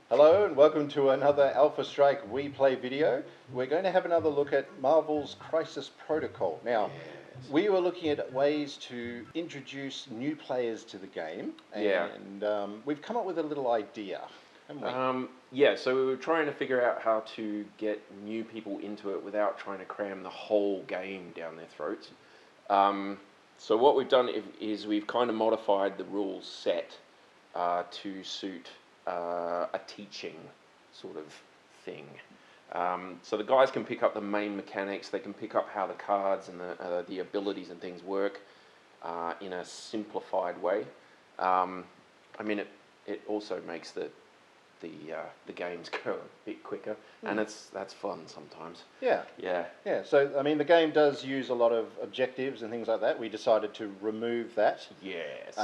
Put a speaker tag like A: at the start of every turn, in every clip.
A: Hello and welcome to another Alpha Strike We Play video. We're going to have another look at Marvel's Crisis Protocol. Now, we were looking at ways to introduce new players to the game, and we've come up with a little idea, haven't we?
B: So we were trying to figure out how to get new people into it without trying to cram the whole game down their throats. So what we've done is we've kind of modified the rules set to suit a teaching sort of thing. So the guys can pick up the main mechanics, they can pick up how the cards and the abilities and things work in a simplified way. It also makes the games go a bit quicker, and that's fun sometimes.
A: Yeah. So the game does use a lot of objectives and things like that. We decided to remove that.
B: Yes.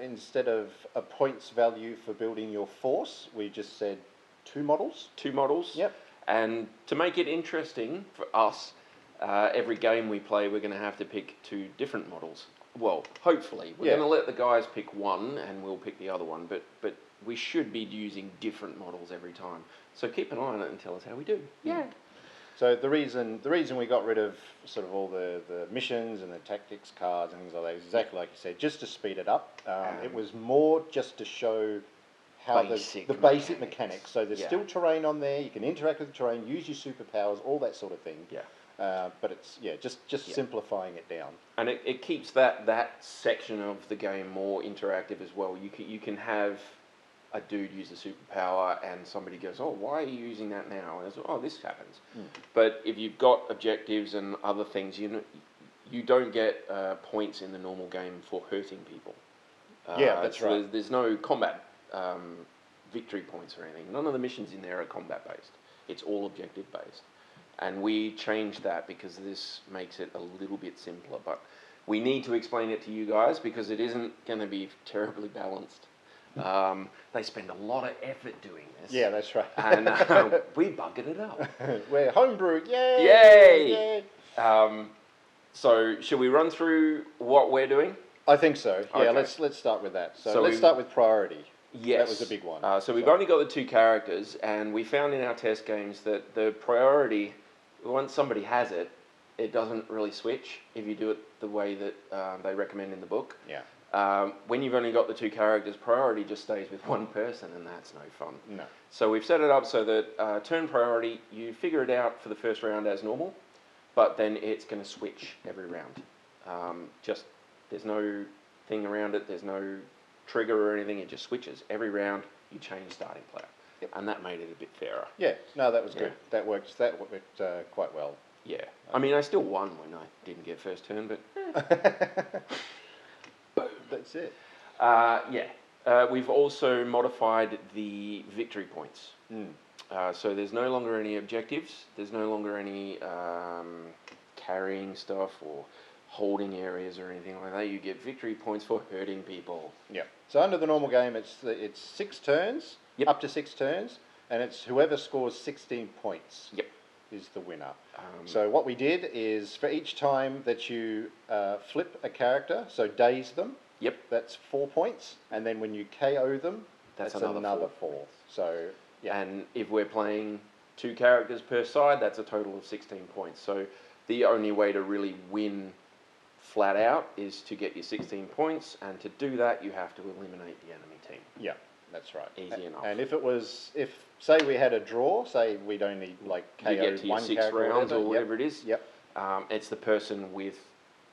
A: Instead of a points value for building your force, we just said 2 models.
B: 2 models.
A: Yep.
B: And to make it interesting for us, every game we play, we're going to have to pick 2 different models. Well, hopefully. We're going to let the guys pick one, and we'll pick the other one, but we should be using different models every time. So keep an eye on it and tell us how we do.
A: Yeah. So the reason we got rid of sort of all the missions and the tactics cards and things like that is exactly like you said, just to speed it up. It was more just to show how the basic mechanics. So there's still terrain on there. You can interact with the terrain, use your superpowers, all that sort of thing. Yeah. But it's just simplifying it down.
B: And it keeps that section of the game more interactive as well. You can have a dude use a superpower and somebody goes, oh, why are you using that now? And it's, oh, this happens. But if you've got objectives and other things, you don't get points in the normal game for hurting people.
A: That's right.
B: There's no combat victory points or anything. None of the missions in there are combat based. It's all objective based. And we changed that because this makes it a little bit simpler. But we need to explain it to you guys because it isn't going to be terribly balanced. They spend a lot of effort doing this.
A: Yeah, that's right.
B: And we buggered it up.
A: We're homebrewed. Yay!
B: So should we run through what we're doing?
A: I think so. Yeah,
B: Okay.
A: let's start with that. So let's start with priority.
B: Yes.
A: That was a big one.
B: So we've only got the 2 characters, and we found in our test games that the priority, once somebody has it, it doesn't really switch if you do it the way that they recommend in the book.
A: Yeah.
B: When you've only got the 2 characters, priority just stays with one person, and that's no fun.
A: No.
B: So we've set it up so that turn priority, you figure it out for the first round as normal, but then it's going to switch every round. There's no thing around it, there's no trigger or anything, it just switches. Every round, you change starting player. Yep. And that made it a bit fairer. Yeah, no, that was good. That worked quite well. Yeah. I still won when I didn't get first turn, but...
A: That's it.
B: We've also modified the victory points. So there's no longer any objectives. There's no longer any carrying stuff or holding areas or anything like that. You get victory points for hurting people.
A: Yeah. So under the normal game, it's 6 turns, up to 6 turns, and it's whoever scores 16 points. Is the winner. So what we did is for each time that you flip a character, so daze them, that's 4 points, and then when you KO them, that's another 4. So
B: and if we're playing 2 characters per side, that's a total of 16 points. So the only way to really win flat out is to get your 16 points, and to do that you have to eliminate the enemy team.
A: Yeah, that's right.
B: Easy enough.
A: And if say we had a draw, say we'd only KO
B: you get to your 6 rounds or whatever it is. It's the person with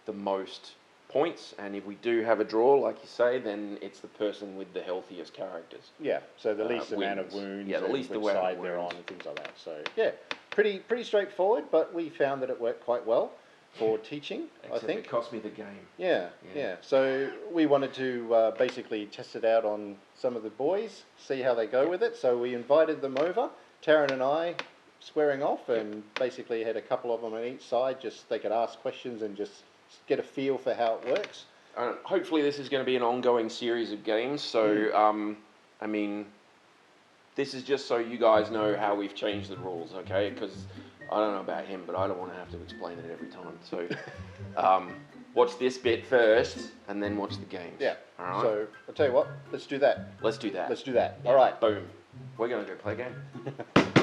B: the most points, and if we do have a draw, like you say, then it's the person with the healthiest characters. Yeah, so the least amount of wounds,
A: the least amount of wounds they're on, and things like that. So yeah, pretty straightforward, but we found that it worked quite well for teaching.
B: Except
A: I think
B: it cost me the game.
A: Yeah. So we wanted to basically test it out on some of the boys, see how they go with it. So we invited them over, Taryn and I, squaring off, and basically had a couple of them on each side. Just they could ask questions and just get a feel for how it works.
B: Hopefully this is going to be an ongoing series of games, so this is just so you guys know how we've changed the rules, okay? Because I don't know about him, but I don't want to have to explain it every time. So watch this bit first, and then watch the games.
A: Yeah.
B: All right.
A: So I'll tell you what. Let's do that.
B: Let's do that.
A: Let's do that. All right.
B: Boom. We're gonna go play a game.